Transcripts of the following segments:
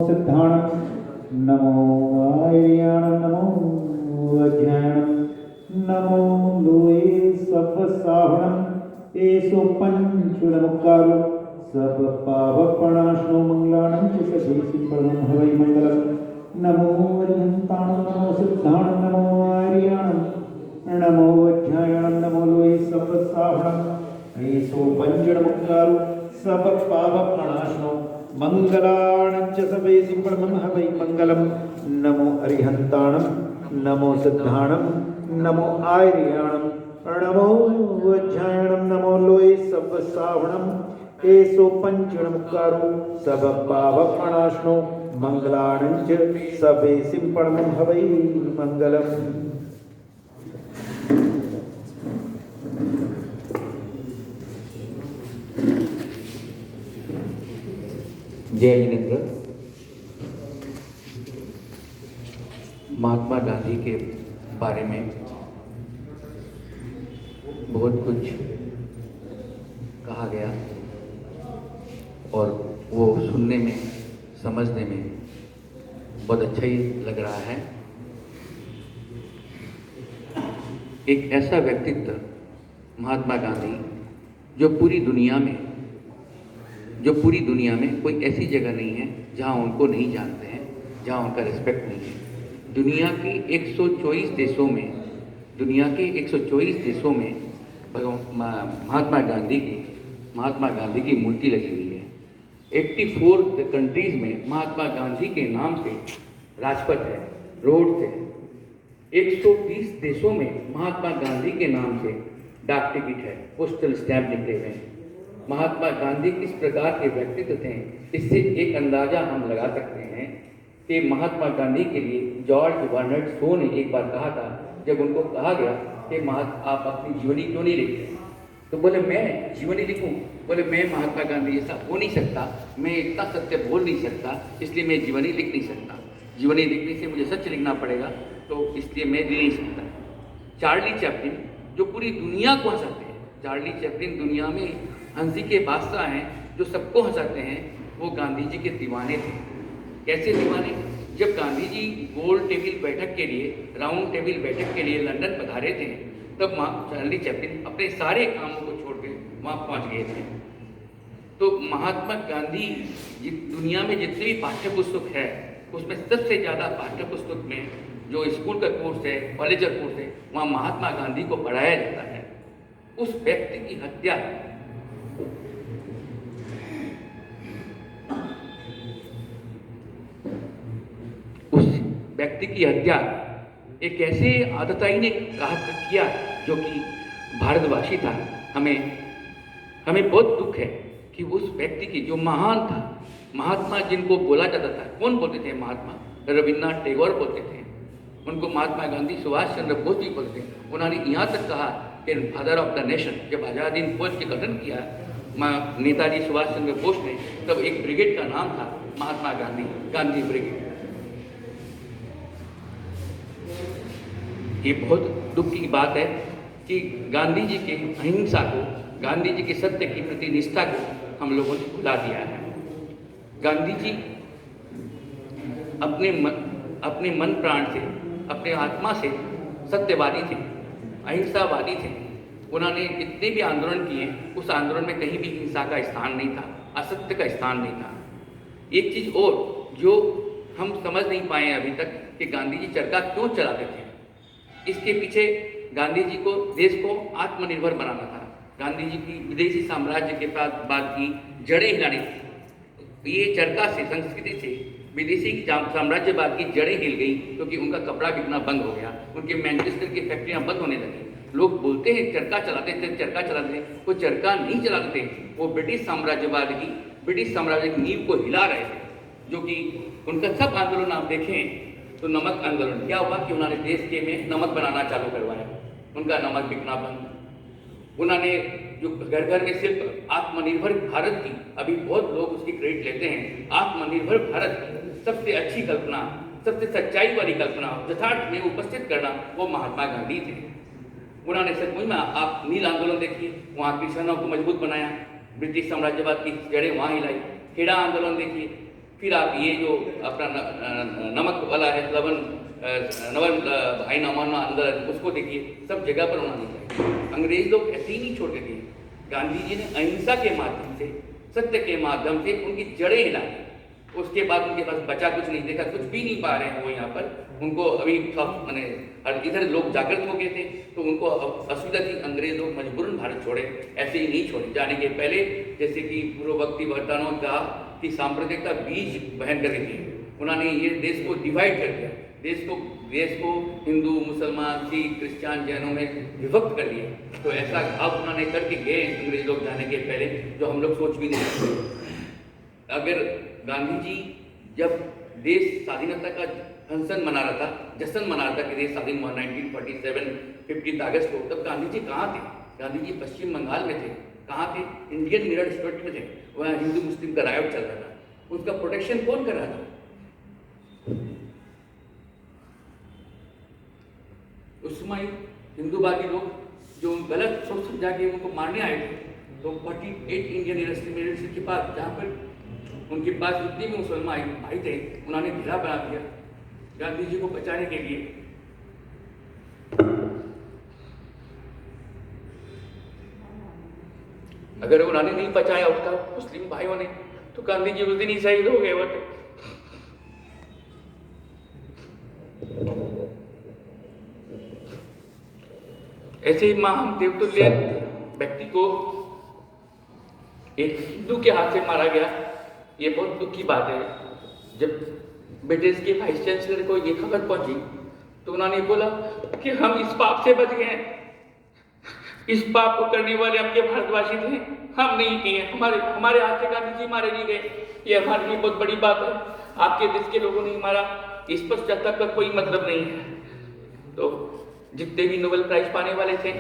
सिद्धाणं नमो आर्याणं नमो अज्ञानं नमो लोये सपसाहणं एसो पंचुलमुक्कारो सब पावपणाश्नो मंगलानं च सदेशि परमं हवै मंगलं नमो अरिहन्ताणं नमो सिद्धाणं नमो आर्याणं नमो अज्ञानं नमो लोये सपसाहणं एसो पंचुलमुक्कारो सब पावपणाश्नो मंगलानं च सवेसि परमं हवै मंगलं नमो अरिहन्ताणं नमो सिद्धाणं नमो आर्याणं नमो वज्रायणं नमो लोये सवसावणं एसो पंचणमुक्कारो सब पावपणाश्नो मंगलानं च सवेसि परमं हवै मंगलम्। जय जिनेन्द्र। महात्मा गांधी के बारे में बहुत कुछ कहा गया और वो सुनने में समझने में बहुत अच्छा ही लग रहा है। एक ऐसा व्यक्तित्व महात्मा गांधी जो पूरी दुनिया में कोई ऐसी जगह नहीं है जहां उनको नहीं जानते हैं, जहां उनका रिस्पेक्ट नहीं है। दुनिया के 124 देशों में महात्मा गांधी की मूर्ति लगी हुई है। 84 कंट्रीज में महात्मा गांधी के नाम से राजपथ है, रोड है। 120 देशों में महात्मा गांधी के नाम से डाक टिकट है, पोस्टल स्टैम्प निकले हुए हैं। महात्मा गांधी किस प्रकार के व्यक्तित्व थे, इससे एक अंदाजा हम लगा सकते हैं कि महात्मा गांधी के लिए जॉर्ज बर्नार्ड शो ने एक बार कहा था, जब उनको कहा गया कि आप अपनी जीवनी क्यों नहीं लिखते, तो बोले मैं जीवनी लिखूं? बोले मैं महात्मा गांधी जैसा हो नहीं सकता, मैं इतना सत्य बोल नहीं सकता, इसलिए मैं जीवनी लिख नहीं सकता। जीवनी लिखने से मुझे सच लिखना पड़ेगा, तो इसलिए मैं लिख नहीं सकता। चार्ली चैपलिन जो पूरी दुनिया को हंसाते हैं, चार्ली चैपलिन दुनिया में हंसी के बादशाह हैं, जो सबको हंसाते हैं, वो गांधी जी के दीवाने थे। कैसे दीवाने? जब गांधी जी गोल टेबल बैठक के लिए, राउंड टेबल बैठक के लिए लंदन पधारे थे, तब वहाँ चार्ली चैपलिन अपने सारे कामों को छोड़ के वहाँ पहुँच गए थे। तो महात्मा गांधी दुनिया में जितने भी पाठ्य पुस्तक है, उसमें सबसे ज़्यादा पाठ्य पुस्तक में जो स्कूल का कोर्स है, कॉलेज का कोर्स है, वहाँ महात्मा गांधी को पढ़ाया जाता है। उस व्यक्ति की हत्या एक ऐसे आदताई ने किया जो कि भारतवासी था। हमें बहुत दुख है कि उस व्यक्ति की जो महान था, महात्मा जिनको बोला जाता था, कौन बोलते थे? महात्मा रविन्द्रनाथ टैगोर बोलते थे, उनको महात्मा गांधी सुभाष चंद्र बोस जी बोलते थे। उन्होंने यहाँ तक कहा कि फादर ऑफ द नेशन, जब आज़ाद हिंद फौज के गठन किया नेताजी सुभाष चंद्र बोस ने, तब एक ब्रिगेड का नाम था महात्मा गांधी ब्रिगेड। ये बहुत दुख की बात है कि गांधी जी के अहिंसा को, गांधी जी के सत्य की प्रति निष्ठा को हम लोगों ने भुला दिया है। गांधी जी अपने मन प्राण से, अपने आत्मा से सत्यवादी थे, अहिंसावादी थे। उन्होंने जितने भी आंदोलन किए, उस आंदोलन में कहीं भी हिंसा का स्थान नहीं था, असत्य का स्थान नहीं था। एक चीज़ और जो हम समझ नहीं पाए अभी तक कि गांधी जी चरखा क्यों चलाते थे। इसके पीछे गांधी जी को देश को आत्मनिर्भर बनाना था। गांधी जी की विदेशी साम्राज्य के बाद की जड़ें हिलानी थी। ये चरखा से, संस्कृति से विदेशी साम्राज्यवाद की जड़ें हिल गई, क्योंकि उनका कपड़ा बिकना बंद हो गया, उनके मैनचेस्टर की फैक्ट्रियां बंद होने लगी। लोग बोलते हैं चरखा चलाते थे, वो चरखा नहीं चलाते थे, वो ब्रिटिश साम्राज्य की नींव को हिला रहे थे। जो कि उनका सब आंदोलन आप देखें तो नमक आंदोलन क्या हुआ कि उन्होंने देश के में नमक बनाना चालू करवाया, उनका नमक बिकना बंद। उन्होंने जो घर घर में सिर्फ आत्मनिर्भर भारत की, अभी बहुत लोग उसकी क्रेडिट लेते हैं, आत्मनिर्भर भारत की सबसे अच्छी कल्पना, सबसे सच्चाई वाली कल्पना यथार्थ में उपस्थित करना, वो महात्मा गांधी थे। उन्होंने सचमुच में आप नील आंदोलन देखिए, वहाँ किसानों को मजबूत बनाया, ब्रिटिश साम्राज्यवाद की जड़ें वहाँ हिलाई। खेड़ा आंदोलन देखिए, फिर आप ये जो अपना नमक वाला है लवन नवन भाई नमाना अंदर उसको देखिए, सब जगह पर होना नहीं चाहिए। अंग्रेज लोग ऐसे ही नहीं छोड़ के दिए। गांधी जी ने अहिंसा के माध्यम से, सत्य के माध्यम से उनकी जड़ें हिलाई। उसके बाद उनके पास बचा कुछ नहीं, देखा कुछ भी नहीं पा रहे हैं वो यहाँ पर। उनको अभी मैंने इधर लोग जागृत हो गए थे तो उनको असुविधा थी, अंग्रेज लोग मजबूरन भारत छोड़े, ऐसे ही नहीं छोड़े। जाने के पहले जैसे कि पूर्ववर्ती वर्तनों का कि सांप्रदायिकता बीज बहन करके दिए, उन्होंने ये देश को डिवाइड कर दिया, देश को हिंदू, मुसलमान, सिख, क्रिश्चियन, जैनों में विभक्त कर दिया। तो ऐसा घाव उन्होंने करके गए अंग्रेज लोग जाने के पहले, जो हम लोग सोच भी नहीं सकते। अगर गांधी जी जब देश स्वाधीनता का फंक्शन मना रहा था, जश्न मना रहा था कि देश स्वाधीन हुआ 1947 15 अगस्त को, तब गांधी जी कहाँ थे? गांधी जी पश्चिम बंगाल में थे। कहाँ थे? इंडियन मिरर स्टेट में थे। वहाँ हिंदू मुस्लिम का रायट चल रहा था, उसका प्रोटेक्शन कौन कर रहा था? उस समय हिंदूवादी लोग जो गलत सोच समझा के उनको मारने आए थे, तो 48 इंडियन मिलिट्री के पास, जहाँ पर उनके पास जितने भी मुसलमान भाई थे, उन्होंने घेरा बना दिया गांधी जी को बचाने के लिए। अगर उन्होंने नहीं बचाया उसका मुस्लिम भाइयों ने, तो गांधी जी उस दिन ही शहीद हो गए होते। ऐसे ही महान देवतुल्य व्यक्ति को एक हिंदू के हाथ से मारा गया, ये बहुत दुख की बात है। जब ब्रिटिश के वाइस चांसलर को ये खबर पहुंची तो उन्होंने बोला कि हम इस पाप से बच गए, इस पाप को करने वाले आपके भारतवासी थे, हम नहीं किए, हमारे हाथ से गांधी जी मारे नहीं गए। ये हमारे लिए बहुत बड़ी बात है, आपके देश के लोगों ने मारा, इस पश्चाताप का कोई मतलब नहीं है। तो जितने भी नोबेल प्राइज पाने वाले थे,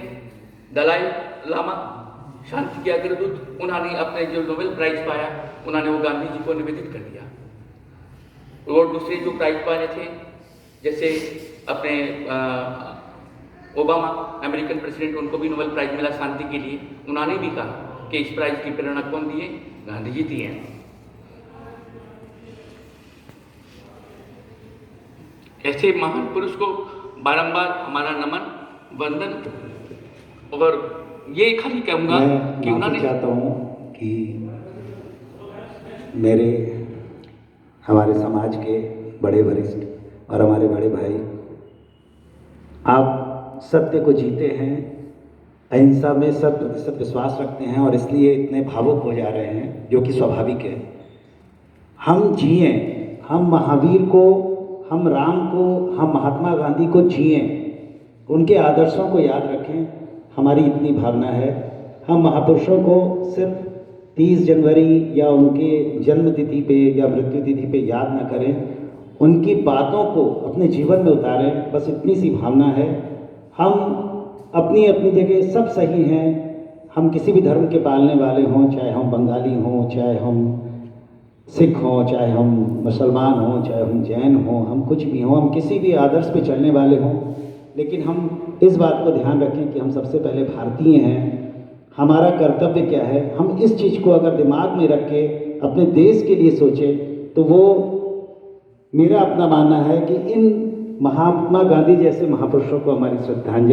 दलाई लामा शांति के अग्रदूत, उन्होंने अपने जो नोबेल प्राइज पाया उन्होंने वो गांधी जी को निवेदित कर दिया। और दूसरे जो प्राइज पाए थे, जैसे अपने ओबामा अमेरिकन प्रेसिडेंट, उनको भी नोबेल प्राइज मिला शांति के लिए। उन्होंने भी कहा कि इस प्राइज की प्रेरणा कौन दिए? गांधी जी दिए। ऐसे महान पुरुष को बारंबार हमारा नमन, वंदन। और ये खाली कहूँगा कि उन्होंने, चाहता हूँ कि हमारे समाज के बड़े वरिष्ठ और हमारे बड़े भाई, आप सत्य को जीते हैं, अहिंसा में 100% विश्वास रखते हैं और इसलिए इतने भावुक हो जा रहे हैं, जो कि स्वाभाविक है। हम जिए, हम महावीर को, हम राम को, हम महात्मा गांधी को जिए, उनके आदर्शों को याद रखें, हमारी इतनी भावना है। हम महापुरुषों को सिर्फ 30 जनवरी या उनके जन्म तिथि पे या मृत्यु तिथि पे याद न करें, उनकी बातों को अपने जीवन में उतारें, बस इतनी सी भावना है। हम अपनी अपनी जगह सब सही हैं, हम किसी भी धर्म के पालने वाले हों, चाहे हम बंगाली हों, चाहे हम सिख हों, चाहे हम मुसलमान हों, चाहे हम जैन हों, हम कुछ भी हों, हम किसी भी आदर्श पे चलने वाले हों, लेकिन हम इस बात को ध्यान रखें कि हम सबसे पहले भारतीय हैं। हमारा कर्तव्य क्या है, हम इस चीज़ को अगर दिमाग में रख के अपने देश के लिए सोचें, तो वो मेरा अपना मानना है कि इन महात्मा गांधी जैसे महापुरुषों को हमारी श्रद्धांजलि